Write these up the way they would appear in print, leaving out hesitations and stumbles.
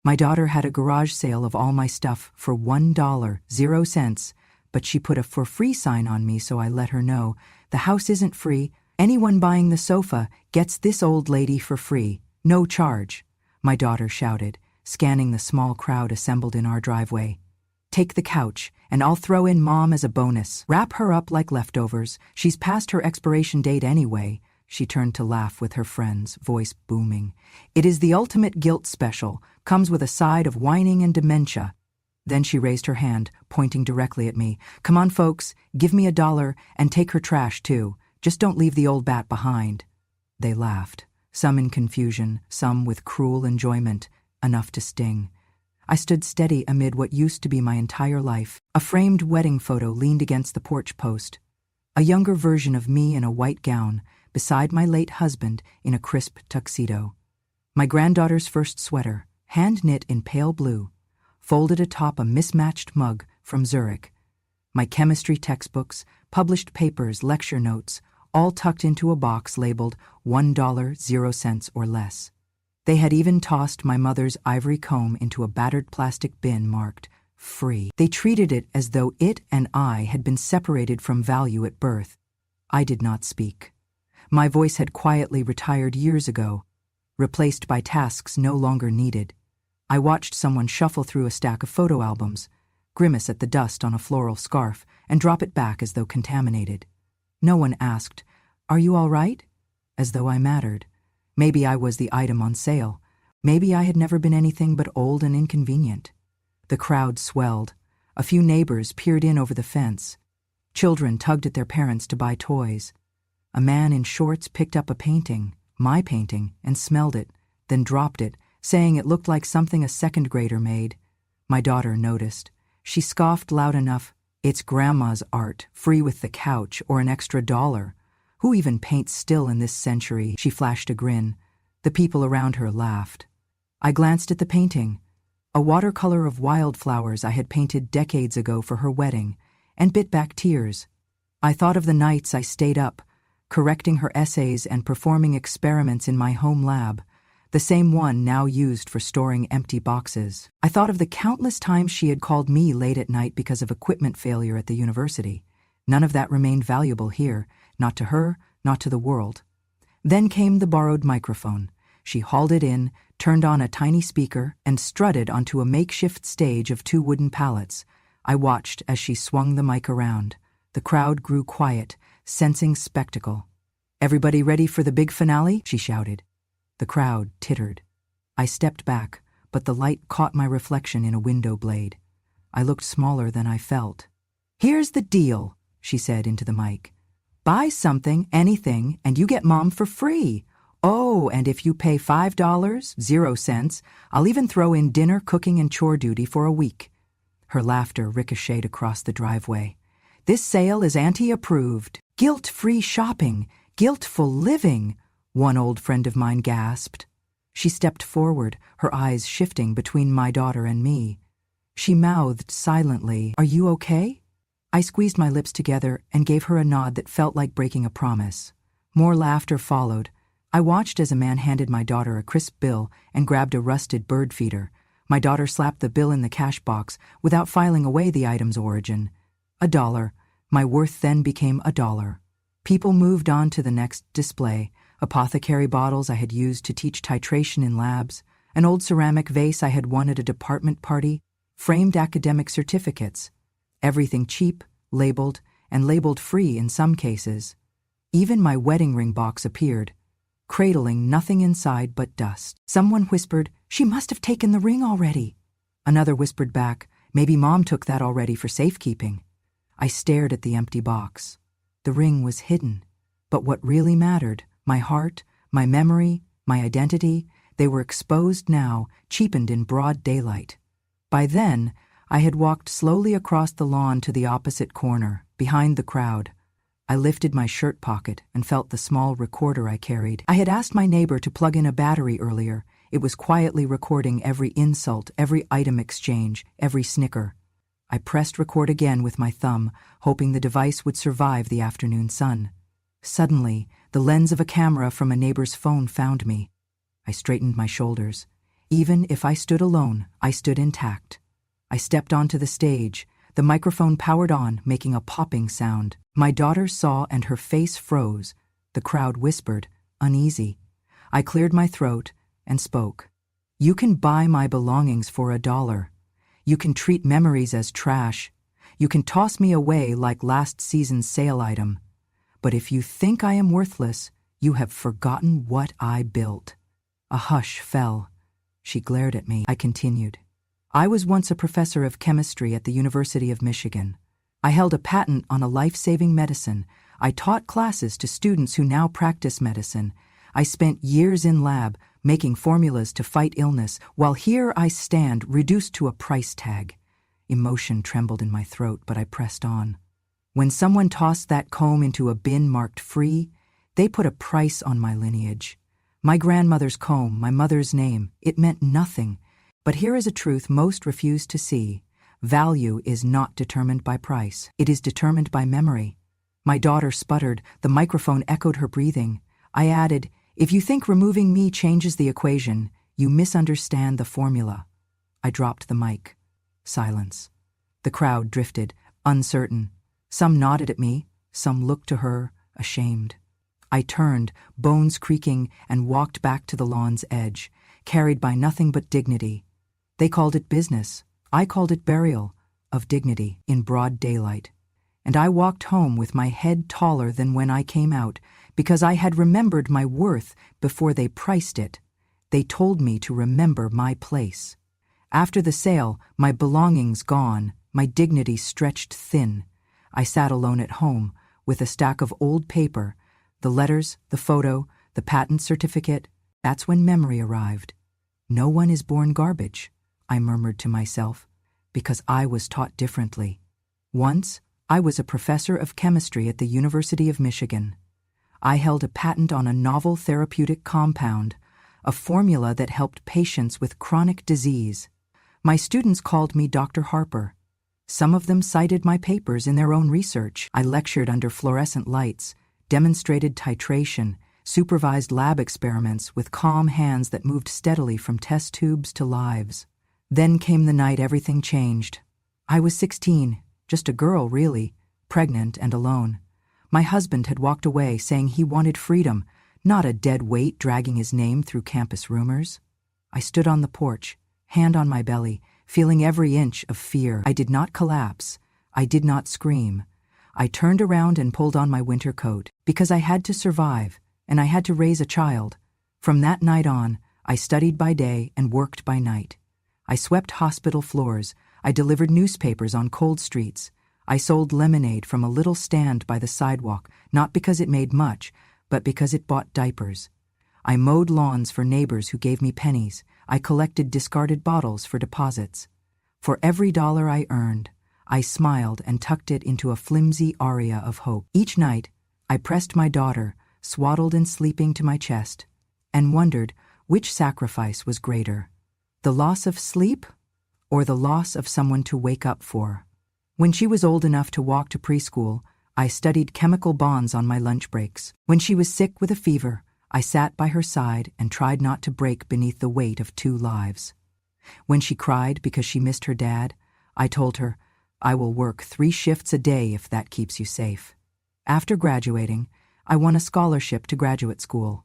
My daughter had a garage sale of all my stuff for $1.00, but she put a for free sign on me, so I let her know, the house isn't free. Anyone buying the sofa gets this old lady for free. No charge, my daughter shouted, scanning the small crowd assembled in our driveway. Take the couch, and I'll throw in Mom as a bonus. Wrap her up like leftovers. She's past her expiration date anyway. She turned to laugh with her friends, voice booming. It is the ultimate guilt special, comes with a side of whining and dementia. Then she raised her hand, pointing directly at me. Come on, folks, give me $1 and take her trash too. Just don't leave the old bat behind. They laughed, some in confusion, some with cruel enjoyment, enough to sting. I stood steady amid what used to be my entire life. A framed wedding photo leaned against the porch post. A younger version of me in a white gown, beside my late husband in a crisp tuxedo. My granddaughter's first sweater, hand-knit in pale blue, folded atop a mismatched mug from Zurich. My chemistry textbooks, published papers, lecture notes, all tucked into a box labeled $1.00 or less. They had even tossed my mother's ivory comb into a battered plastic bin marked free. They treated it as though it and I had been separated from value at birth. I did not speak. My voice had quietly retired years ago, replaced by tasks no longer needed. I watched someone shuffle through a stack of photo albums, grimace at the dust on a floral scarf, and drop it back as though contaminated. No one asked, "Are you all right?" As though I mattered. Maybe I was the item on sale. Maybe I had never been anything but old and inconvenient. The crowd swelled. A few neighbors peered in over the fence. Children tugged at their parents to buy toys. A man in shorts picked up a painting, my painting, and smelled it, then dropped it, saying it looked like something a second grader made. My daughter noticed. She scoffed loud enough, "It's Grandma's art, free with the couch or an extra $1. Who even paints still in this century?" She flashed a grin. The people around her laughed. I glanced at the painting, a watercolor of wildflowers I had painted decades ago for her wedding, and bit back tears. I thought of the nights I stayed up, correcting her essays and performing experiments in my home lab, the same one now used for storing empty boxes. I thought of the countless times she had called me late at night because of equipment failure at the university. None of that remained valuable here, not to her, not to the world. Then came the borrowed microphone. She hauled it in, turned on a tiny speaker, and strutted onto a makeshift stage of 2 wooden pallets. I watched as she swung the mic around. The crowd grew quiet, sensing spectacle. "Everybody ready for the big finale?" she shouted. The crowd tittered. I stepped back, but the light caught my reflection in a window blade. I looked smaller than I felt. "Here's the deal," she said into the mic. "Buy something, anything, and you get Mom for free. Oh, and if you pay $5.00, I'll even throw in dinner, cooking, and chore duty for a week." Her laughter ricocheted across the driveway. "This sale is auntie-approved. Guilt-free shopping, guilt-full living," one old friend of mine gasped. She stepped forward, her eyes shifting between my daughter and me. She mouthed silently, "Are you okay?" I squeezed my lips together and gave her a nod that felt like breaking a promise. More laughter followed. I watched as a man handed my daughter a crisp bill and grabbed a rusted bird feeder. My daughter slapped the bill in the cash box without filing away the item's origin. $1. My worth then became $1. People moved on to the next display. Apothecary bottles I had used to teach titration in labs, an old ceramic vase I had won at a department party, framed academic certificates. Everything cheap, labeled, and labeled free in some cases. Even my wedding ring box appeared, cradling nothing inside but dust. Someone whispered, "She must have taken the ring already." Another whispered back, "Maybe Mom took that already for safekeeping." I stared at the empty box. The ring was hidden, but what really mattered, my heart, my memory, my identity, they were exposed now, cheapened in broad daylight. By then, I had walked slowly across the lawn to the opposite corner, behind the crowd. I lifted my shirt pocket and felt the small recorder I carried. I had asked my neighbor to plug in a battery earlier. It was quietly recording every insult, every item exchange, every snicker. I pressed record again with my thumb, hoping the device would survive the afternoon sun. Suddenly, the lens of a camera from a neighbor's phone found me. I straightened my shoulders. Even if I stood alone, I stood intact. I stepped onto the stage. The microphone powered on, making a popping sound. My daughter saw and her face froze. The crowd whispered, uneasy. I cleared my throat and spoke. You can buy my belongings for $1. You can treat memories as trash. You can toss me away like last season's sale item. But if you think I am worthless, you have forgotten what I built. A hush fell. She glared at me. I continued. I was once a professor of chemistry at the University of Michigan. I held a patent on a life-saving medicine. I taught classes to students who now practice medicine. I spent years in lab, making formulas to fight illness, while here I stand, reduced to a price tag. Emotion trembled in my throat, but I pressed on. When someone tossed that comb into a bin marked free, they put a price on my lineage. My grandmother's comb, my mother's name, it meant nothing. But here is a truth most refuse to see. Value is not determined by price. It is determined by memory. My daughter sputtered. The microphone echoed her breathing. I added, if you think removing me changes the equation, you misunderstand the formula. I dropped the mic. Silence. The crowd drifted, uncertain. Some nodded at me, some looked to her, ashamed. I turned, bones creaking, and walked back to the lawn's edge, carried by nothing but dignity. They called it business. I called it burial of dignity in broad daylight. And I walked home with my head taller than when I came out, because I had remembered my worth before they priced it. They told me to remember my place. After the sale, my belongings gone, my dignity stretched thin. I sat alone at home, with a stack of old paper, the letters, the photo, the patent certificate. That's when memory arrived. No one is born garbage, I murmured to myself, because I was taught differently. Once, I was a professor of chemistry at the University of Michigan. I held a patent on a novel therapeutic compound, a formula that helped patients with chronic disease. My students called me Dr. Harper. Some of them cited my papers in their own research. I lectured under fluorescent lights, demonstrated titration, supervised lab experiments with calm hands that moved steadily from test tubes to lives. Then came the night everything changed. I was 16, just a girl really, pregnant and alone. My husband had walked away saying he wanted freedom, not a dead weight dragging his name through campus rumors. I stood on the porch, hand on my belly, feeling every inch of fear. I did not collapse. I did not scream. I turned around and pulled on my winter coat, because I had to survive, and I had to raise a child. From that night on, I studied by day and worked by night. I swept hospital floors. I delivered newspapers on cold streets. I sold lemonade from a little stand by the sidewalk, not because it made much, but because it bought diapers. I mowed lawns for neighbors who gave me pennies. I collected discarded bottles for deposits. For every dollar I earned, I smiled and tucked it into a flimsy aria of hope. Each night, I pressed my daughter, swaddled and sleeping, to my chest, and wondered which sacrifice was greater, the loss of sleep or the loss of someone to wake up for. When she was old enough to walk to preschool, I studied chemical bonds on my lunch breaks. When she was sick with a fever, I sat by her side and tried not to break beneath the weight of 2 lives. When she cried because she missed her dad, I told her, I will work 3 shifts a day if that keeps you safe. After graduating, I won a scholarship to graduate school.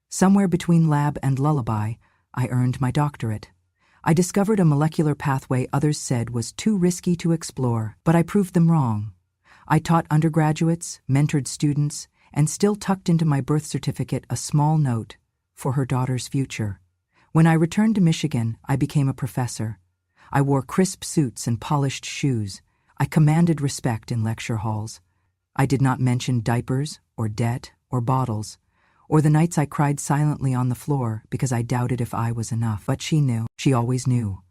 Somewhere between lab and lullaby, I earned my doctorate. I discovered a molecular pathway others said was too risky to explore, but I proved them wrong. I taught undergraduates, mentored students, and still tucked into my birth certificate a small note for her daughter's future. When I returned to Michigan, I became a professor. I wore crisp suits and polished shoes. I commanded respect in lecture halls. I did not mention diapers or debt or bottles, or the nights I cried silently on the floor because I doubted if I was enough. But she knew. She always knew.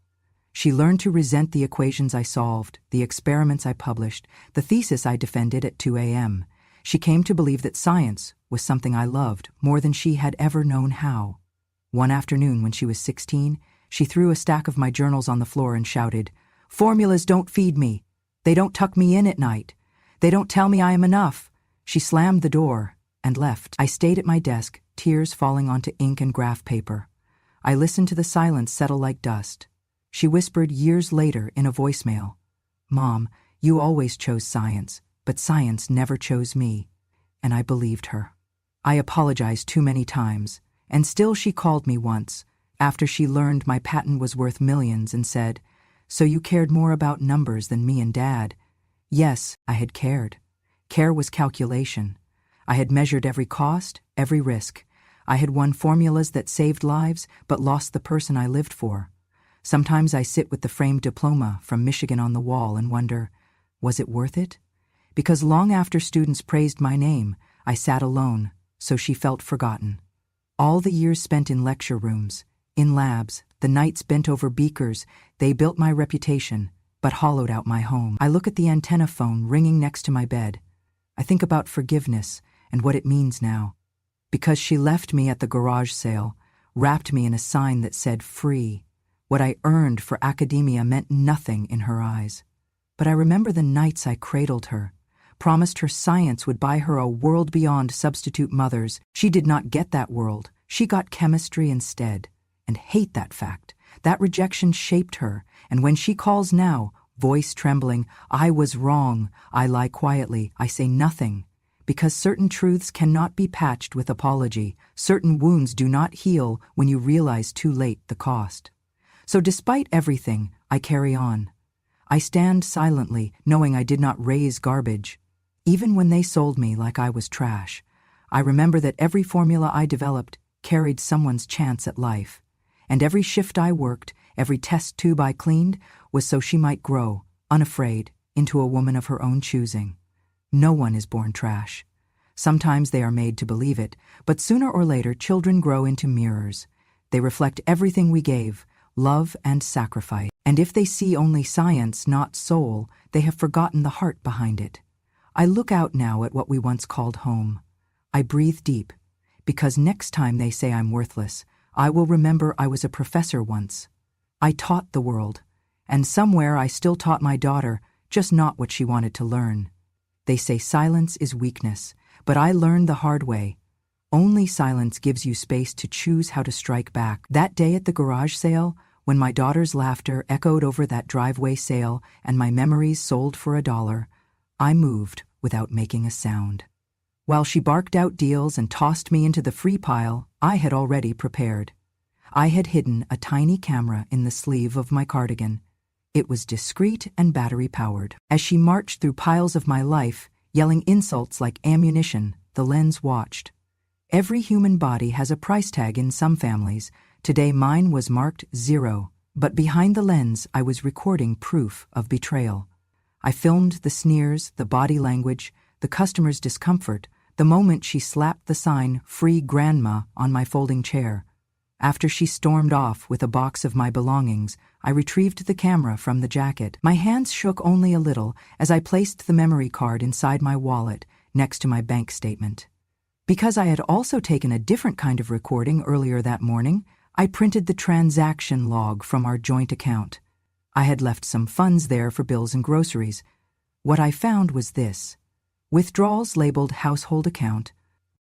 She learned to resent the equations I solved, the experiments I published, the thesis I defended at 2 a.m. She came to believe that science was something I loved more than she had ever known how. One afternoon when she was 16, she threw a stack of my journals on the floor and shouted, "Formulas don't feed me. They don't tuck me in at night. They don't tell me I am enough." She slammed the door and left. I stayed at my desk, tears falling onto ink and graph paper. I listened to the silence settle like dust. She whispered years later in a voicemail, "Mom, you always chose science, but science never chose me." And I believed her. I apologized too many times, and still she called me once, after she learned my patent was worth millions, and said, "So you cared more about numbers than me and Dad?" Yes, I had cared. Care was calculation. I had measured every cost, every risk. I had won formulas that saved lives, but lost the person I lived for. Sometimes I sit with the framed diploma from Michigan on the wall and wonder, was it worth it? Because long after students praised my name, I sat alone, so she felt forgotten. All the years spent in lecture rooms, in labs, the nights bent over beakers, they built my reputation, but hollowed out my home. I look at the antenna phone ringing next to my bed. I think about forgiveness and what it means now. Because she left me at the garage sale, wrapped me in a sign that said free. What I earned for academia meant nothing in her eyes. But I remember the nights I cradled her, promised her science would buy her a world beyond substitute mothers. She did not get that world. She got chemistry instead. And hate that fact. That rejection shaped her, and when she calls now, voice trembling, I was wrong, I lie quietly, I say nothing. Because certain truths cannot be patched with apology, certain wounds do not heal when you realize too late the cost. So despite everything, I carry on. I stand silently, knowing I did not raise garbage. Even when they sold me like I was trash, I remember that every formula I developed carried someone's chance at life. And every shift I worked, every test tube I cleaned, was so she might grow, unafraid, into a woman of her own choosing. No one is born trash. Sometimes they are made to believe it, but sooner or later children grow into mirrors. They reflect everything we gave, love and sacrifice. And if they see only science, not soul, they have forgotten the heart behind it. I look out now at what we once called home. I breathe deep, because next time they say I'm worthless, I will remember I was a professor once. I taught the world, and somewhere I still taught my daughter, just not what she wanted to learn. They say silence is weakness, but I learned the hard way. Only silence gives you space to choose how to strike back. That day at the garage sale, when my daughter's laughter echoed over that driveway sale and my memories sold for $1, I moved without making a sound. While she barked out deals and tossed me into the free pile, I had already prepared. I had hidden a tiny camera in the sleeve of my cardigan. It was discreet and battery-powered. As she marched through piles of my life, yelling insults like ammunition, the lens watched. Every human body has a price tag in some families. Today mine was marked 0, but behind the lens I was recording proof of betrayal. I filmed the sneers, the body language, the customer's discomfort, the moment she slapped the sign, "Free Grandma," on my folding chair. After she stormed off with a box of my belongings, I retrieved the camera from the jacket. My hands shook only a little as I placed the memory card inside my wallet next to my bank statement. Because I had also taken a different kind of recording earlier that morning, I printed the transaction log from our joint account. I had left some funds there for bills and groceries. What I found was this: withdrawals labeled household account.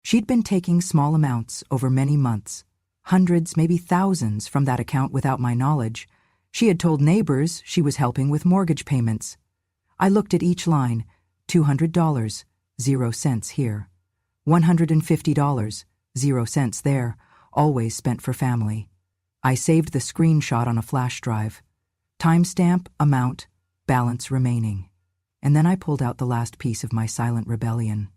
She'd been taking small amounts over many months. Hundreds, maybe thousands from that account without my knowledge. She had told neighbors she was helping with mortgage payments. I looked at each line. $200, 0 cents here. $150, 0 cents there, always spent for family. I saved the screenshot on a flash drive. Timestamp, amount, balance remaining. And then I pulled out the last piece of my silent rebellion.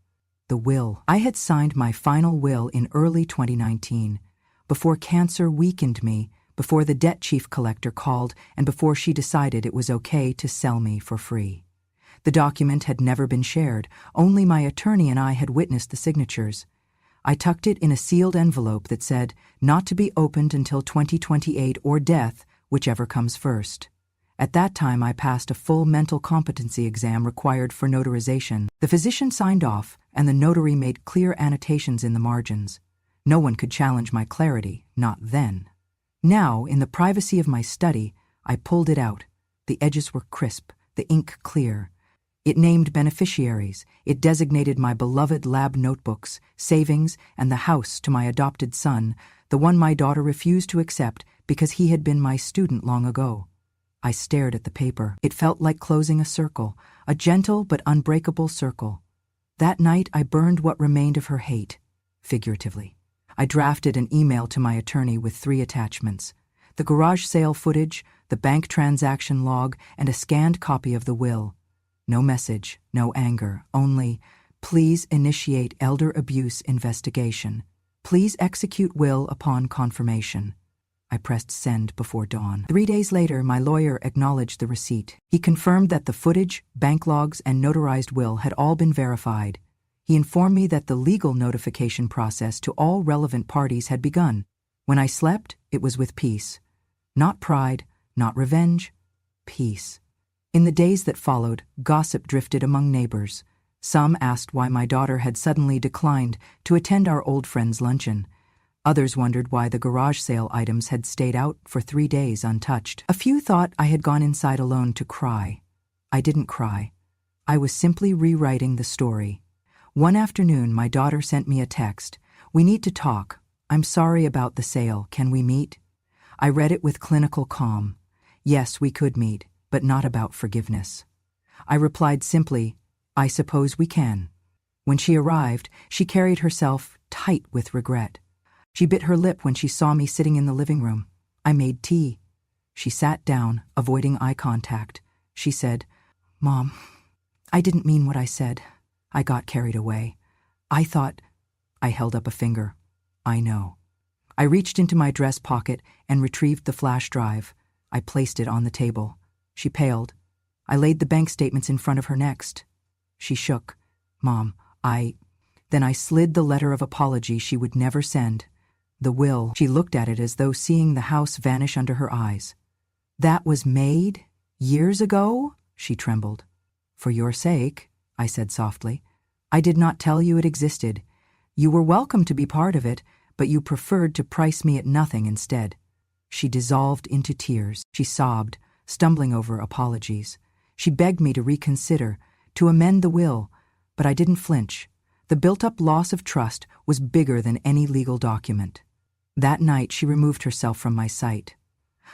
The will. I had signed my final will in early 2019. Before cancer weakened me, before the debt chief collector called, and before she decided it was okay to sell me for free. The document had never been shared. Only my attorney and I had witnessed the signatures. I tucked it in a sealed envelope that said, "Not to be opened until 2028 or death, whichever comes first." At that time, I passed a full mental competency exam required for notarization. The physician signed off, and the notary made clear annotations in the margins. No one could challenge my clarity, not then. Now, in the privacy of my study, I pulled it out. The edges were crisp, the ink clear. It named beneficiaries. It designated my beloved lab notebooks, savings, and the house to my adopted son, the one my daughter refused to accept because he had been my student long ago. I stared at the paper. It felt like closing a circle, a gentle but unbreakable circle. That night I burned what remained of her hate, figuratively. I drafted an email to my attorney with 3 attachments: the garage sale footage, the bank transaction log, and a scanned copy of the will. No message, no anger, only, please initiate elder abuse investigation. Please execute will upon confirmation. I pressed send before dawn. 3 days later, my lawyer acknowledged the receipt. He confirmed that the footage, bank logs, and notarized will had all been verified. He informed me that the legal notification process to all relevant parties had begun. When I slept, it was with peace. Not pride, not revenge, peace. In the days that followed, gossip drifted among neighbors. Some asked why my daughter had suddenly declined to attend our old friend's luncheon. Others wondered why the garage sale items had stayed out for 3 days untouched. A few thought I had gone inside alone to cry. I didn't cry. I was simply rewriting the story. One afternoon, my daughter sent me a text. "We need to talk. I'm sorry about the sale. Can we meet?" I read it with clinical calm. Yes, we could meet, but not about forgiveness. I replied simply, "I suppose we can." When she arrived, she carried herself tight with regret. She bit her lip when she saw me sitting in the living room. I made tea. She sat down, avoiding eye contact. She said, "Mom, I didn't mean what I said. I got carried away. I thought—" I held up a finger. "I know." I reached into my dress pocket and retrieved the flash drive. I placed it on the table. She paled. I laid the bank statements in front of her next. She shook. "Mom, Then I slid the letter of apology she would never send. The will. She looked at it as though seeing the house vanish under her eyes. "That was made? Years ago?" She trembled. "For your sake," I said softly. "I did not tell you it existed. You were welcome to be part of it, but you preferred to price me at nothing instead." She dissolved into tears. She sobbed, stumbling over apologies. She begged me to reconsider, to amend the will, but I didn't flinch. The built-up loss of trust was bigger than any legal document. That night she removed herself from my sight.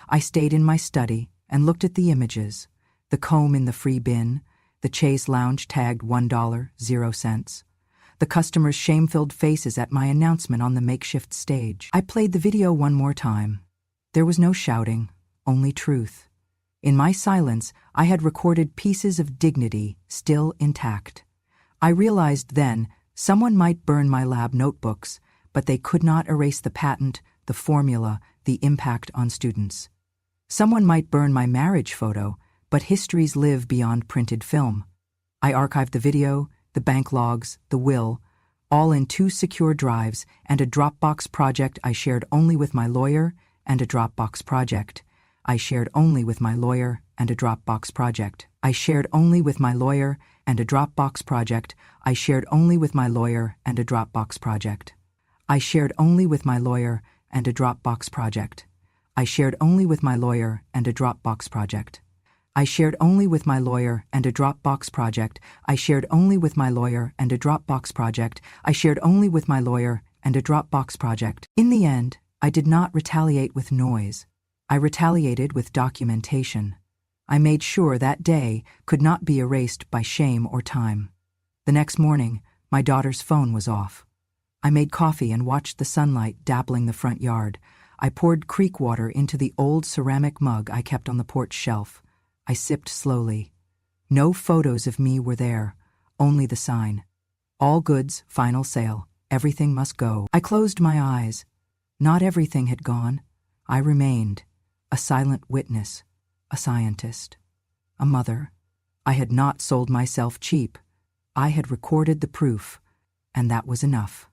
I stayed in my study and looked at the images, the comb in the free bin, the Chase lounge tagged $1.00, the customers' shame-filled faces at my announcement on the makeshift stage. I played the video one more time. There was no shouting, only truth. In my silence, I had recorded pieces of dignity still intact. I realized then someone might burn my lab notebooks, but they could not erase the patent, the formula, the impact on students. Someone might burn my marriage photo, but histories live beyond printed film. I archived the video, the bank logs, the will, all in 2 secure drives and a Dropbox project I shared only with my lawyer, and a Dropbox project I shared only with my lawyer, and a Dropbox project I shared only with my lawyer, and a Dropbox project I shared only with my lawyer, and a Dropbox project I shared only with my lawyer, and a Dropbox project I shared only with my lawyer, and a Dropbox project I shared only with my lawyer, and a Dropbox project I shared only with my lawyer, and a Dropbox project I shared only with my lawyer, and a Dropbox project. In the end, I did not retaliate with noise. I retaliated with documentation. I made sure that day could not be erased by shame or time. The next morning, my daughter's phone was off. I made coffee and watched the sunlight dappling the front yard. I poured creek water into the old ceramic mug I kept on the porch shelf. I sipped slowly. No photos of me were there, only the sign. All goods, final sale, everything must go. I closed my eyes. Not everything had gone. I remained, a silent witness, a scientist, a mother. I had not sold myself cheap. I had recorded the proof, and that was enough.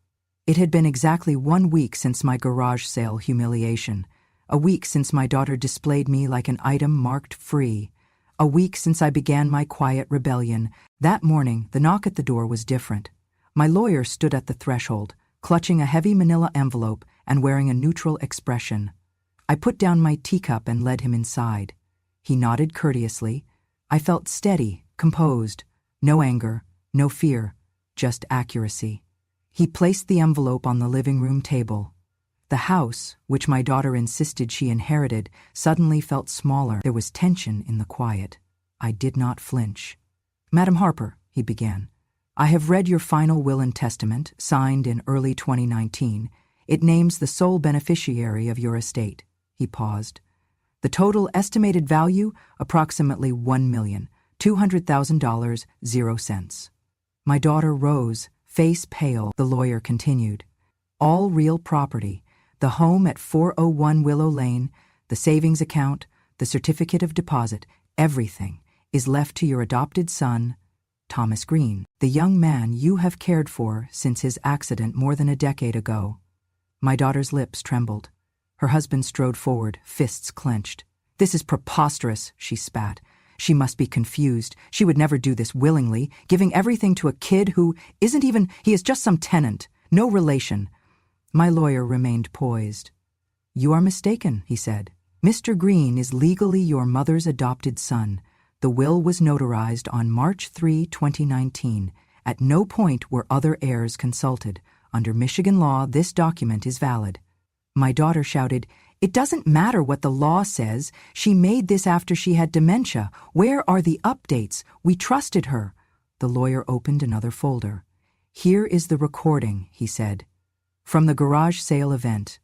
It had been exactly 1 week since my garage sale humiliation, a week since my daughter displayed me like an item marked free, a week since I began my quiet rebellion. That morning, the knock at the door was different. My lawyer stood at the threshold, clutching a heavy manila envelope and wearing a neutral expression. I put down my teacup and led him inside. He nodded courteously. I felt steady, composed. No anger, no fear, just accuracy. He placed the envelope on the living room table. The house, which my daughter insisted she inherited, suddenly felt smaller. There was tension in the quiet. I did not flinch. "Madam Harper," he began, "I have read your final will and testament, signed in early 2019. It names the sole beneficiary of your estate." He paused. "The total estimated value, approximately $1,200,000, 0 cents. My daughter rose, face pale. The lawyer continued. "All real property, the home at 401 Willow Lane, the savings account, the certificate of deposit, everything is left to your adopted son, Thomas Green, the young man you have cared for since his accident more than a decade ago." My daughter's lips trembled. Her husband strode forward, fists clenched. "This is preposterous," she spat. "She must be confused. She would never do this willingly, giving everything to a kid who isn't even, he is just some tenant, no relation." My lawyer remained poised. "You are mistaken," he said. "Mr. Green is legally your mother's adopted son. The will was notarized on March 3, 2019. At no point were other heirs consulted. Under Michigan law, this document is valid." My daughter shouted, "It doesn't matter what the law says. She made this after she had dementia. Where are the updates? We trusted her." The lawyer opened another folder. "Here is the recording," he said, "from the garage sale event.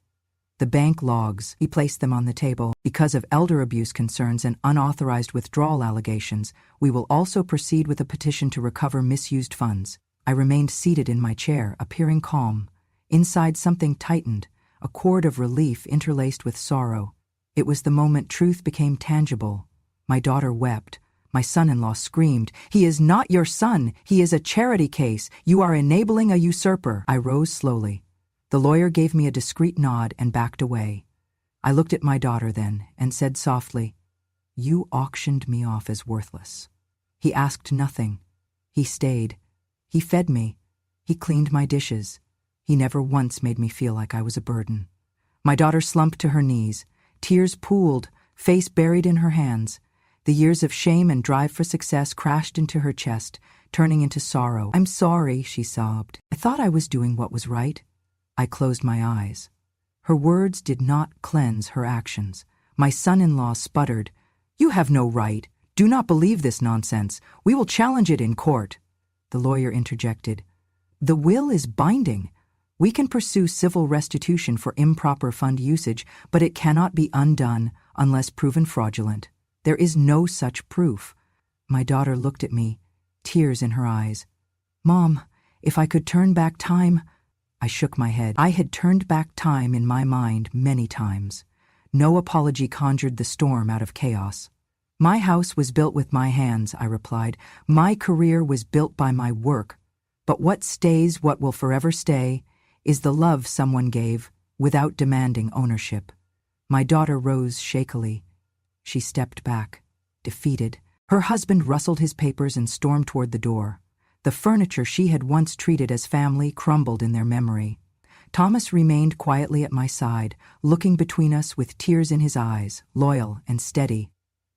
The bank logs." He placed them on the table. "Because of elder abuse concerns and unauthorized withdrawal allegations, we will also proceed with a petition to recover misused funds." I remained seated in my chair, appearing calm. Inside, something tightened, a cord of relief interlaced with sorrow. It was the moment truth became tangible. My daughter wept. My son-in-law screamed, "He is not your son. He is a charity case. You are enabling a usurper." I rose slowly. The lawyer gave me a discreet nod and backed away. I looked at my daughter then and said softly, "You auctioned me off as worthless." He asked nothing. He stayed. He fed me. He cleaned my dishes. He never once made me feel like I was a burden. My daughter slumped to her knees. Tears pooled, face buried in her hands. The years of shame and drive for success crashed into her chest, turning into sorrow. "I'm sorry," she sobbed. "I thought I was doing what was right." I closed my eyes. Her words did not cleanse her actions. My son-in-law sputtered, "You have no right. Do not believe this nonsense. We will challenge it in court." The lawyer interjected, "The will is binding. We can pursue civil restitution for improper fund usage, but it cannot be undone unless proven fraudulent. There is no such proof." My daughter looked at me, tears in her eyes. "Mom, if I could turn back time—" I shook my head. I had turned back time in my mind many times. No apology conjured the storm out of chaos. "My house was built with my hands," I replied. "My career was built by my work. But what stays, what will forever stay, is the love someone gave without demanding ownership." My daughter rose shakily. She stepped back, defeated. Her husband rustled his papers and stormed toward the door. The furniture she had once treated as family crumbled in their memory. Thomas remained quietly at my side, looking between us with tears in his eyes, loyal and steady.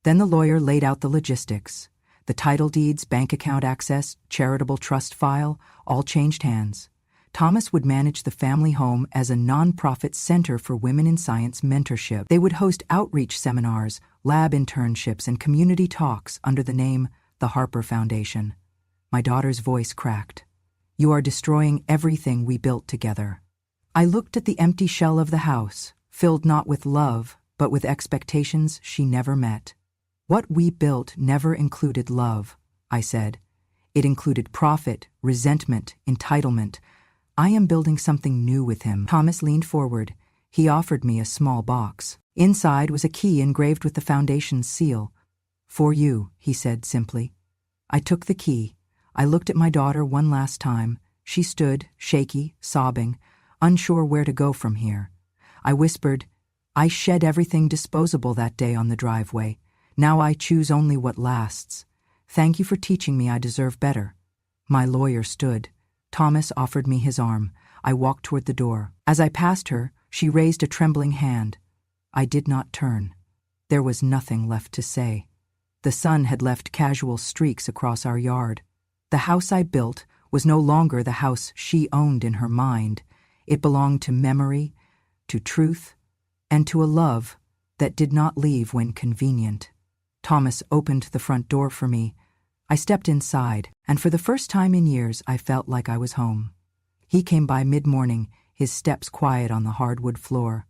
Then the lawyer laid out the logistics. The title deeds, bank account access, charitable trust file, all changed hands. Thomas would manage the family home as a nonprofit center for women in science mentorship. They would host outreach seminars, lab internships, and community talks under the name the Harper Foundation. My daughter's voice cracked. "You are destroying everything we built together." I looked at the empty shell of the house, filled not with love, but with expectations she never met. "What we built never included love," I said. "It included profit, resentment, entitlement. I am building something new with him." Thomas leaned forward. He offered me a small box. Inside was a key engraved with the foundation's seal. "For you," he said simply. I took the key. I looked at my daughter one last time. She stood, shaky, sobbing, unsure where to go from here. I whispered, "I shed everything disposable that day on the driveway. Now I choose only what lasts. Thank you for teaching me I deserve better." My lawyer stood. Thomas offered me his arm. I walked toward the door. As I passed her, she raised a trembling hand. I did not turn. There was nothing left to say. The sun had left casual streaks across our yard. The house I built was no longer the house she owned in her mind. It belonged to memory, to truth, and to a love that did not leave when convenient. Thomas opened the front door for me. I stepped inside, and for the first time in years I felt like I was home. He came by mid-morning, his steps quiet on the hardwood floor.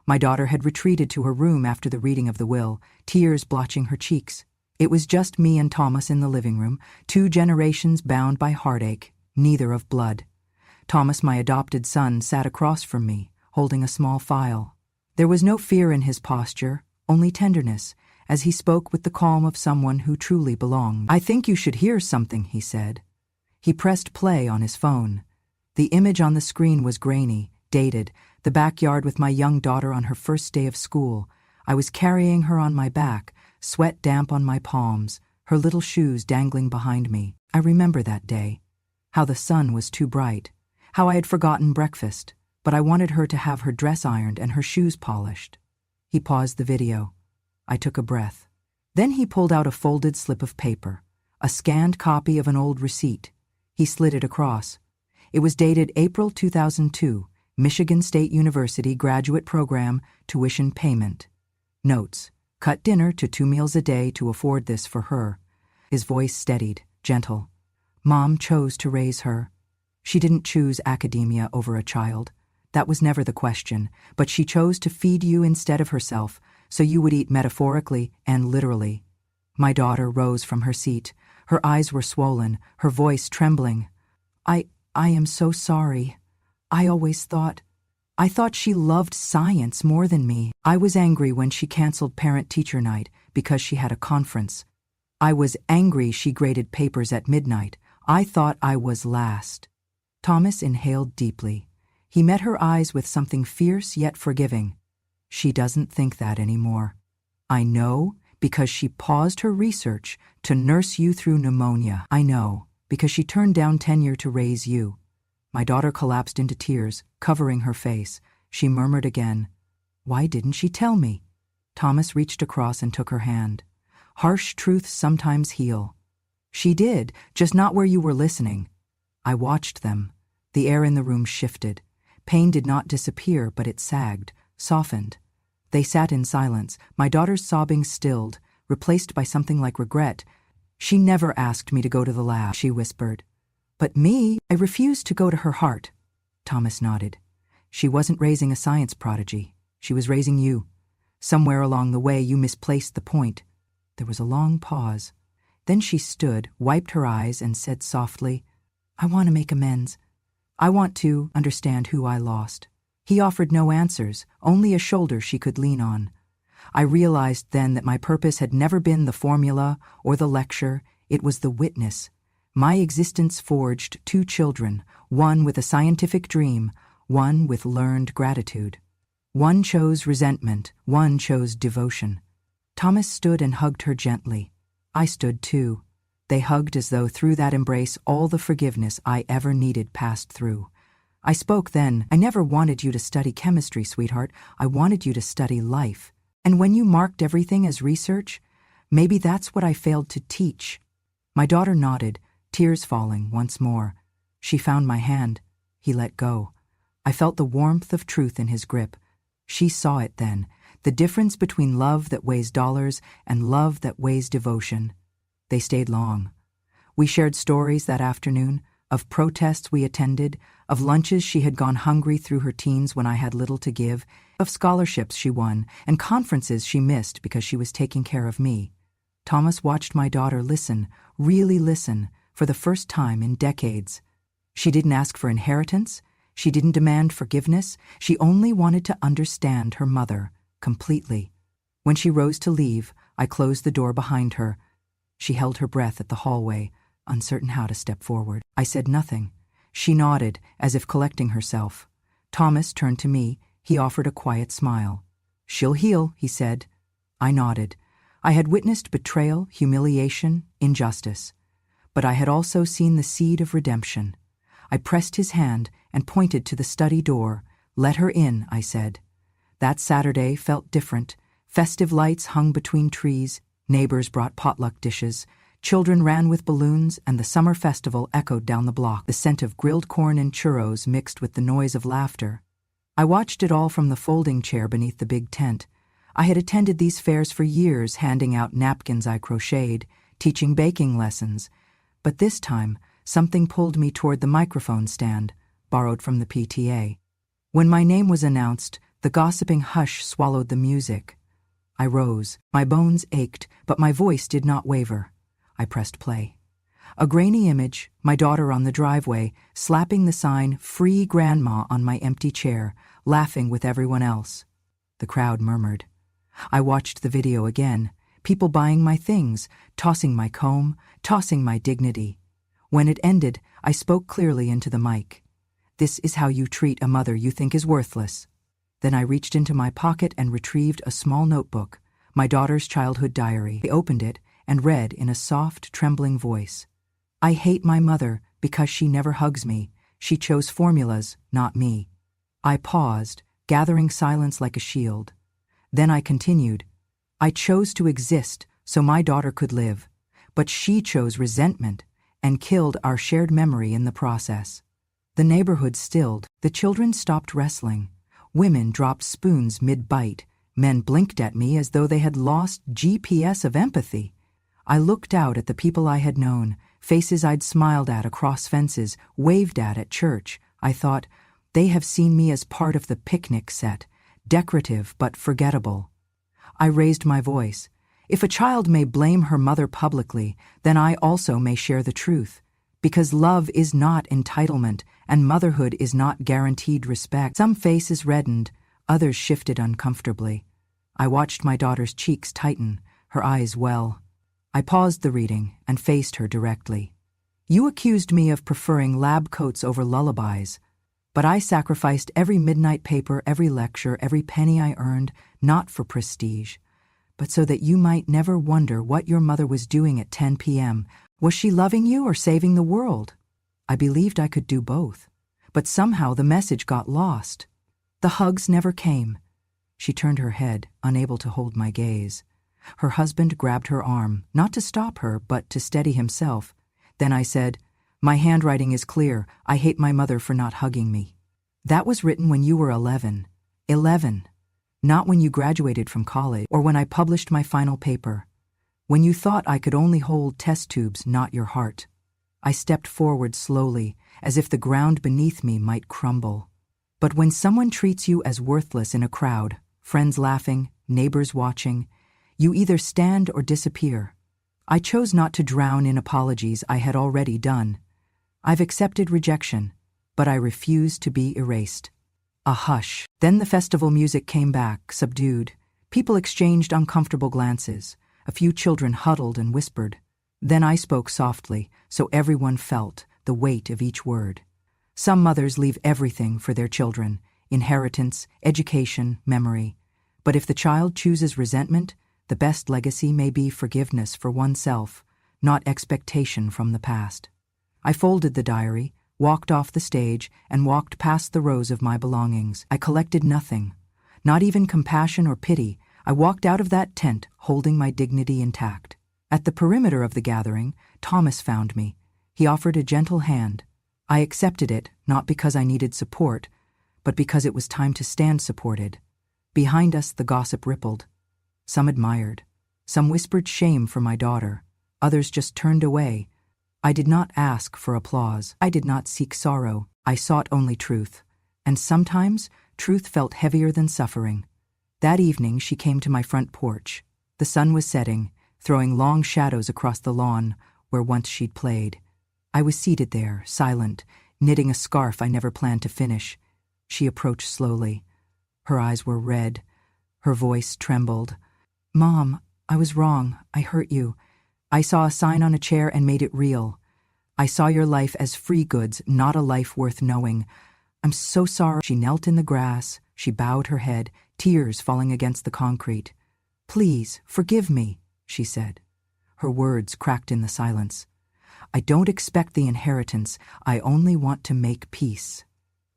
My daughter had retreated to her room after the reading of the will, tears blotching her cheeks. It was just me and Thomas in the living room, 2 generations bound by heartache, neither of blood. Thomas, my adopted son, sat across from me, holding a small file. There was no fear in his posture, only tenderness, as he spoke with the calm of someone who truly belonged. "I think you should hear something," he said. He pressed play on his phone. The image on the screen was grainy, dated, the backyard with my young daughter on her first day of school. I was carrying her on my back, sweat damp on my palms, her little shoes dangling behind me. I remember that day. How the sun was too bright. How I had forgotten breakfast, but I wanted her to have her dress ironed and her shoes polished. He paused the video. I took a breath. Then he pulled out a folded slip of paper, a scanned copy of an old receipt. He slid it across. It was dated April 2002, Michigan State University Graduate Program, tuition payment. Notes: cut dinner to 2 meals a day to afford this for her. His voice steadied, gentle. Mom chose to raise her. She didn't choose academia over a child. That was never the question, but she chose to feed you instead of herself, so you would eat metaphorically and literally. My daughter rose from her seat. Her eyes were swollen, her voice trembling. I am so sorry. I thought she loved science more than me. I was angry when she canceled parent-teacher night because she had a conference. I was angry she graded papers at midnight. I thought I was last. Thomas inhaled deeply. He met her eyes with something fierce yet forgiving. She doesn't think that anymore. I know, because she paused her research to nurse you through pneumonia. I know, because she turned down tenure to raise you. My daughter collapsed into tears, covering her face. She murmured again, "Why didn't she tell me?" Thomas reached across and took her hand. "Harsh truths sometimes heal." "She did, just not where you were listening." I watched them. The air in the room shifted. Pain did not disappear, but it sagged, softened. They sat in silence, my daughter's sobbing stilled, replaced by something like regret. "She never asked me to go to the lab," she whispered. "But me, I refused to go to her heart." Thomas nodded. "She wasn't raising a science prodigy. She was raising you. Somewhere along the way you misplaced the point." There was a long pause. Then she stood, wiped her eyes, and said softly, "I want to make amends. I want to understand who I lost." He offered no answers, only a shoulder she could lean on. I realized then that my purpose had never been the formula or the lecture, it was the witness. My existence forged 2 children, one with a scientific dream, one with learned gratitude. One chose resentment, one chose devotion. Thomas stood and hugged her gently. I stood too. They hugged as though through that embrace all the forgiveness I ever needed passed through. I spoke then. "I never wanted you to study chemistry, sweetheart. I wanted you to study life. And when you marked everything as research, maybe that's what I failed to teach." My daughter nodded, tears falling once more. She found my hand. He let go. I felt the warmth of truth in his grip. She saw it then, the difference between love that weighs dollars and love that weighs devotion. They stayed long. We shared stories that afternoon, of protests we attended, of lunches she had gone hungry through her teens when I had little to give, of scholarships she won, and conferences she missed because she was taking care of me. Thomas watched my daughter listen, really listen, for the first time in decades. She didn't ask for inheritance. She didn't demand forgiveness. She only wanted to understand her mother, completely. When she rose to leave, I closed the door behind her. She held her breath at the hallway, uncertain how to step forward. I said nothing. She nodded, as if collecting herself. Thomas turned to me. He offered a quiet smile. "She'll heal," he said. I nodded. I had witnessed betrayal, humiliation, injustice. But I had also seen the seed of redemption. I pressed his hand and pointed to the study door. "Let her in," I said. That Saturday felt different. Festive lights hung between trees. Neighbors brought potluck dishes. Children ran with balloons, and the summer festival echoed down the block, the scent of grilled corn and churros mixed with the noise of laughter. I watched it all from the folding chair beneath the big tent. I had attended these fairs for years, handing out napkins I crocheted, teaching baking lessons. But this time, something pulled me toward the microphone stand, borrowed from the PTA. When my name was announced, the gossiping hush swallowed the music. I rose. My bones ached, but my voice did not waver. I pressed play. A grainy image, my daughter on the driveway, slapping the sign "Free Grandma" on my empty chair, laughing with everyone else. The crowd murmured. I watched the video again, people buying my things, tossing my comb, tossing my dignity. When it ended, I spoke clearly into the mic. "This is how you treat a mother you think is worthless." Then I reached into my pocket and retrieved a small notebook, my daughter's childhood diary. I opened it and read in a soft, trembling voice. "I hate my mother because she never hugs me. She chose formulas, not me." I paused, gathering silence like a shield. Then I continued. "I chose to exist so my daughter could live, but she chose resentment and killed our shared memory in the process." The neighborhood stilled. The children stopped wrestling. Women dropped spoons mid-bite. Men blinked at me as though they had lost GPS of empathy. I looked out at the people I had known, faces I'd smiled at across fences, waved at church. I thought, they have seen me as part of the picnic set, decorative but forgettable. I raised my voice. If a child may blame her mother publicly, then I also may share the truth. Because love is not entitlement, and motherhood is not guaranteed respect. Some faces reddened, others shifted uncomfortably. I watched my daughter's cheeks tighten, her eyes well. I paused the reading and faced her directly. "You accused me of preferring lab coats over lullabies, but I sacrificed every midnight paper, every lecture, every penny I earned, not for prestige, but so that you might never wonder what your mother was doing at 10 p.m. Was she loving you or saving the world?" I believed I could do both, but somehow the message got lost. The hugs never came. She turned her head, unable to hold my gaze. Her husband grabbed her arm, not to stop her, but to steady himself. Then I said, "My handwriting is clear. I hate my mother for not hugging me." "That was written when you were 11. 11. Not when you graduated from college or when I published my final paper. When you thought I could only hold test tubes, not your heart." I stepped forward slowly, as if the ground beneath me might crumble. But when someone treats you as worthless in a crowd, friends laughing, neighbors watching, you either stand or disappear. I chose not to drown in apologies I had already done. I've accepted rejection, but I refuse to be erased. A hush. Then the festival music came back, subdued. People exchanged uncomfortable glances. A few children huddled and whispered. Then I spoke softly, so everyone felt the weight of each word. Some mothers leave everything for their children: inheritance, education, memory. But if the child chooses resentment, the best legacy may be forgiveness for oneself, not expectation from the past. I folded the diary, walked off the stage, and walked past the rows of my belongings. I collected nothing, not even compassion or pity. I walked out of that tent, holding my dignity intact. At the perimeter of the gathering, Thomas found me. He offered a gentle hand. I accepted it, not because I needed support, but because it was time to stand supported. Behind us, the gossip rippled. Some admired. Some whispered shame for my daughter. Others just turned away. I did not ask for applause. I did not seek sorrow. I sought only truth. And sometimes, truth felt heavier than suffering. That evening, she came to my front porch. The sun was setting, throwing long shadows across the lawn where once she'd played. I was seated there, silent, knitting a scarf I never planned to finish. She approached slowly. Her eyes were red. Her voice trembled. "Mom, I was wrong. I hurt you. I saw a sign on a chair and made it real. I saw your life as free goods, not a life worth knowing. I'm so sorry." She knelt in the grass. She bowed her head, tears falling against the concrete. "Please, forgive me," she said. Her words cracked in the silence. "I don't expect the inheritance. I only want to make peace."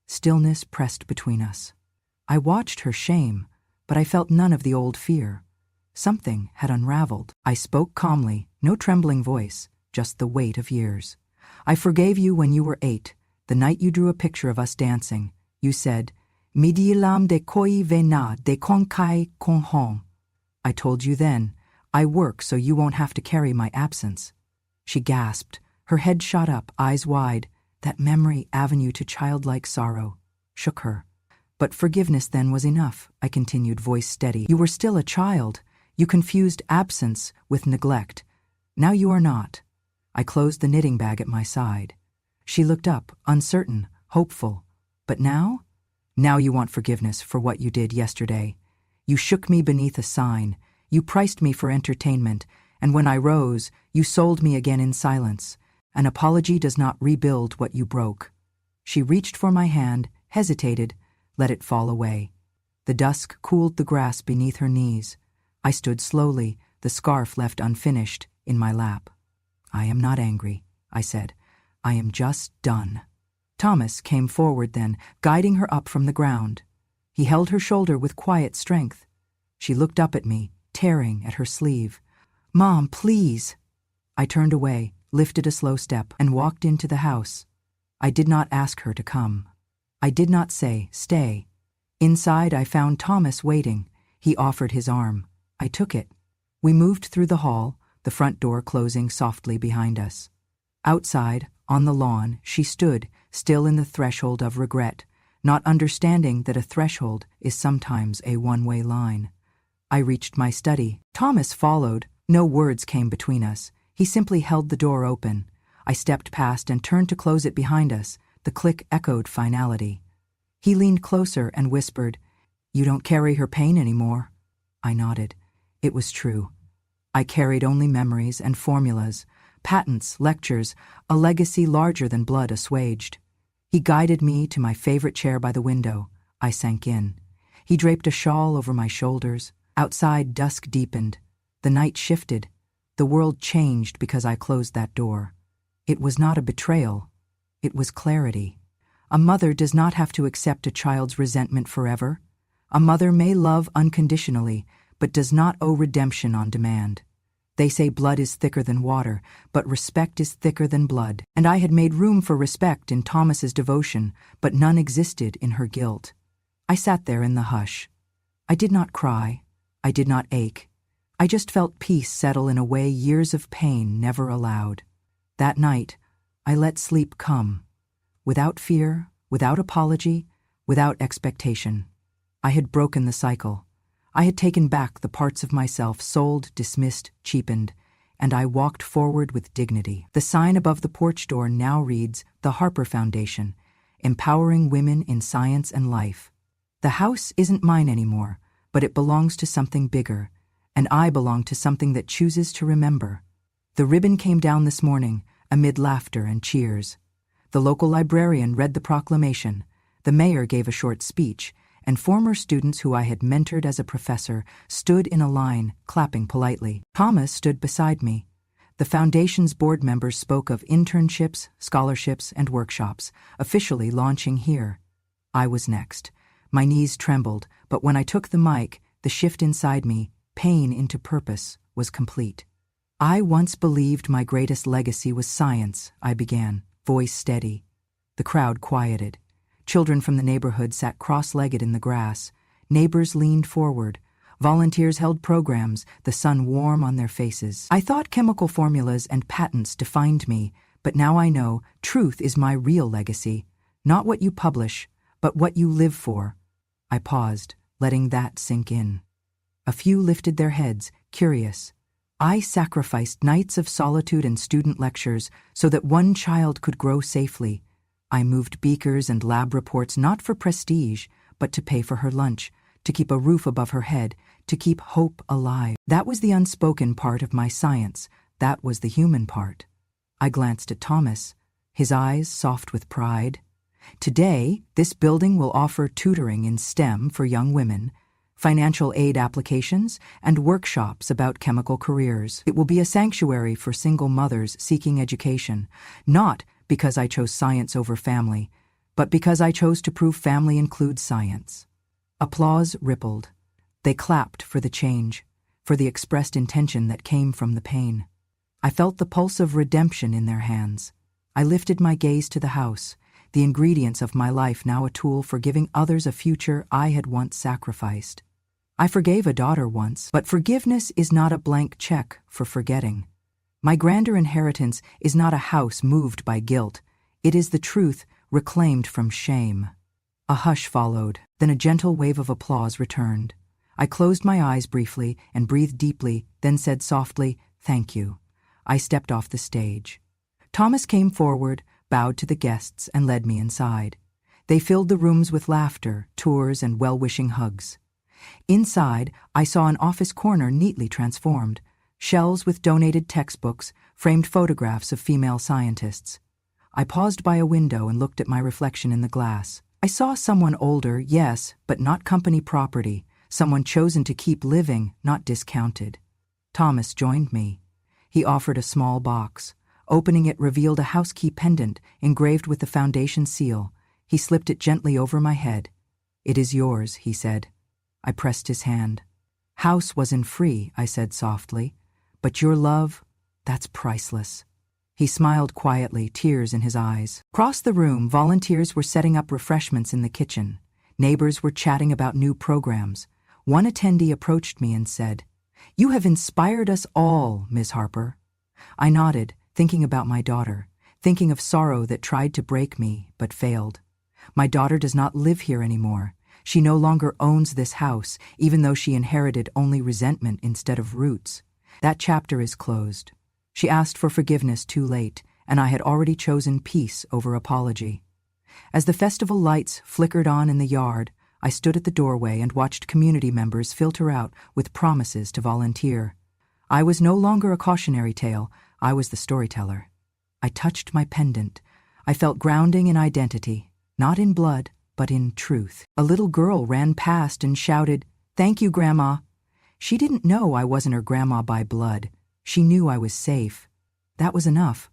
Stillness pressed between us. I watched her shame, but I felt none of the old fear. Something had unraveled. I spoke calmly, no trembling voice, just the weight of years. "I forgave you when you were 8, the night you drew a picture of us dancing. You said, Midilam de koi vena de konkai konhong. I told you then, I work so you won't have to carry my absence. She gasped, her head shot up, eyes wide. That memory avenue to childlike sorrow shook her. But forgiveness then was enough, I continued, voice steady. You were still a child. You confused absence with neglect. Now you are not. I closed the knitting bag at my side. She looked up, uncertain, hopeful. But now? Now you want forgiveness for what you did yesterday. You shook me beneath a sign. You priced me for entertainment, and when I rose, you sold me again in silence. An apology does not rebuild what you broke. She reached for my hand, hesitated, let it fall away. The dusk cooled the grass beneath her knees. I stood slowly, the scarf left unfinished, in my lap. I am not angry, I said. I am just done. Thomas came forward then, guiding her up from the ground. He held her shoulder with quiet strength. She looked up at me, tearing at her sleeve. Mom, please. I turned away, lifted a slow step, and walked into the house. I did not ask her to come. I did not say, stay. Inside, I found Thomas waiting. He offered his arm. I took it. We moved through the hall, the front door closing softly behind us. Outside, on the lawn, she stood, still in the threshold of regret, not understanding that a threshold is sometimes a one-way line. I reached my study. Thomas followed. No words came between us. He simply held the door open. I stepped past and turned to close it behind us. The click echoed finality. He leaned closer and whispered, "You don't carry her pain anymore." I nodded. It was true. I carried only memories and formulas, patents, lectures, a legacy larger than blood assuaged. He guided me to my favorite chair by the window. I sank in. He draped a shawl over my shoulders. Outside, dusk deepened. The night shifted. The world changed because I closed that door. It was not a betrayal. It was clarity. A mother does not have to accept a child's resentment forever. A mother may love unconditionally, but does not owe redemption on demand. They say blood is thicker than water, but respect is thicker than blood. And I had made room for respect in Thomas's devotion, but none existed in her guilt. I sat there in the hush. I did not cry. I did not ache. I just felt peace settle in a way years of pain never allowed. That night, I let sleep come. Without fear, without apology, without expectation. I had broken the cycle. I had taken back the parts of myself sold, dismissed, cheapened, and I walked forward with dignity. The sign above the porch door now reads, "The Harper Foundation, Empowering Women in Science and Life." The house isn't mine anymore, but it belongs to something bigger, and I belong to something that chooses to remember. The ribbon came down this morning, amid laughter and cheers. The local librarian read the proclamation, the mayor gave a short speech, and former students who I had mentored as a professor stood in a line, clapping politely. Thomas stood beside me. The foundation's board members spoke of internships, scholarships, and workshops, officially launching here. I was next. My knees trembled, but when I took the mic, the shift inside me, pain into purpose, was complete. I once believed my greatest legacy was science, I began, voice steady. The crowd quieted. Children from the neighborhood sat cross-legged in the grass. Neighbors leaned forward. Volunteers held programs, the sun warm on their faces. I thought chemical formulas and patents defined me, but now I know truth is my real legacy. Not what you publish, but what you live for. I paused, letting that sink in. A few lifted their heads, curious. I sacrificed nights of solitude and student lectures so that one child could grow safely. I moved beakers and lab reports not for prestige, but to pay for her lunch, to keep a roof above her head, to keep hope alive. That was the unspoken part of my science. That was the human part. I glanced at Thomas, his eyes soft with pride. Today, this building will offer tutoring in STEM for young women, financial aid applications, and workshops about chemical careers. It will be a sanctuary for single mothers seeking education, not because I chose science over family, but because I chose to prove family includes science. Applause rippled. They clapped for the change, for the expressed intention that came from the pain. I felt the pulse of redemption in their hands. I lifted my gaze to the house. the ingredients of my life now a tool for giving others a future I had once sacrificed. I forgave a daughter once, but forgiveness is not a blank check for forgetting. My grander inheritance is not a house moved by guilt. It is the truth reclaimed from shame. A hush followed, then a gentle wave of applause returned. I closed my eyes briefly and breathed deeply, then said softly, "Thank you." I stepped off the stage. Thomas came forward, bowed to the guests, and led me inside. They filled the rooms with laughter, tours, and well-wishing hugs. Inside, I saw an office corner neatly transformed, shelves with donated textbooks, framed photographs of female scientists. I paused by a window and looked at my reflection in the glass. I saw someone older, yes, but not company property, someone chosen to keep living, not discounted. Thomas joined me. He offered a small box. Opening it revealed a house key pendant engraved with the foundation seal. He slipped it gently over my head. "It is yours," he said. I pressed his hand. "House wasn't free," I said softly. "But your love, that's priceless." He smiled quietly, tears in his eyes. Across the room, volunteers were setting up refreshments in the kitchen. Neighbors were chatting about new programs. One attendee approached me and said, "You have inspired us all, Miss Harper." I nodded, thinking about my daughter, thinking of sorrow that tried to break me, but failed. My daughter does not live here anymore. She no longer owns this house, even though she inherited only resentment instead of roots. That chapter is closed. She asked for forgiveness too late, and I had already chosen peace over apology. As the festival lights flickered on in the yard, I stood at the doorway and watched community members filter out with promises to volunteer. I was no longer a cautionary tale, I was the storyteller. I touched my pendant. I felt grounding in identity, not in blood, but in truth. A little girl ran past and shouted, "Thank you, Grandma." She didn't know I wasn't her grandma by blood. She knew I was safe. That was enough.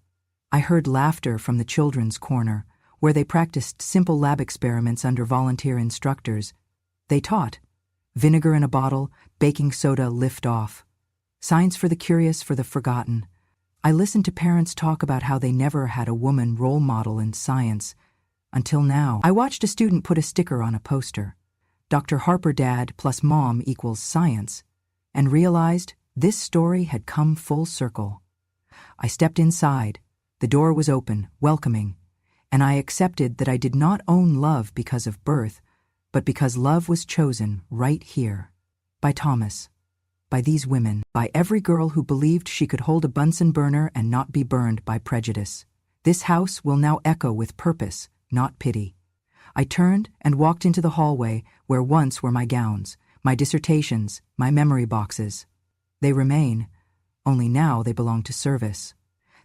I heard laughter from the children's corner, where they practiced simple lab experiments under volunteer instructors. They taught. Vinegar in a bottle, baking soda lift off. Science for the curious, for the forgotten. I listened to parents talk about how they never had a woman role model in science. Until now, I watched a student put a sticker on a poster. Dr. Harper Dad plus Mom equals science, and realized this story had come full circle. I stepped inside. The door was open, welcoming, and I accepted that I did not own love because of birth, but because love was chosen right here. By Thomas. By these women. By every girl who believed she could hold a Bunsen burner and not be burned by prejudice. This house will now echo with purpose, not pity. I turned and walked into the hallway where once were my gowns, my dissertations, my memory boxes. They remain, only now they belong to service.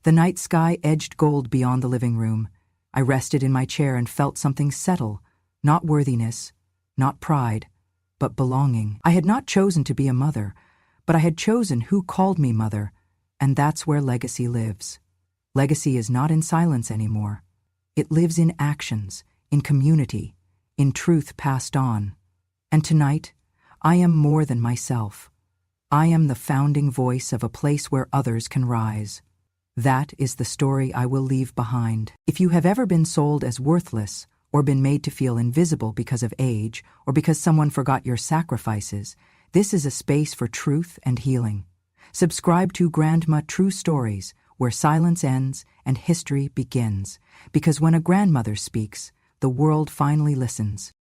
The night sky edged gold beyond the living room. I rested in my chair and felt something settle, not worthiness, not pride, but belonging. I had not chosen to be a mother, but I had chosen who called me mother, and that's where legacy lives. Legacy is not in silence anymore. It lives in actions, in community, in truth passed on. And tonight, I am more than myself. I am the founding voice of a place where others can rise. That is the story I will leave behind. If you have ever been sold as worthless, or been made to feel invisible because of age, or because someone forgot your sacrifices, this is a space for truth and healing. Subscribe to Grandma True Stories, where silence ends and history begins, because when a grandmother speaks, the world finally listens.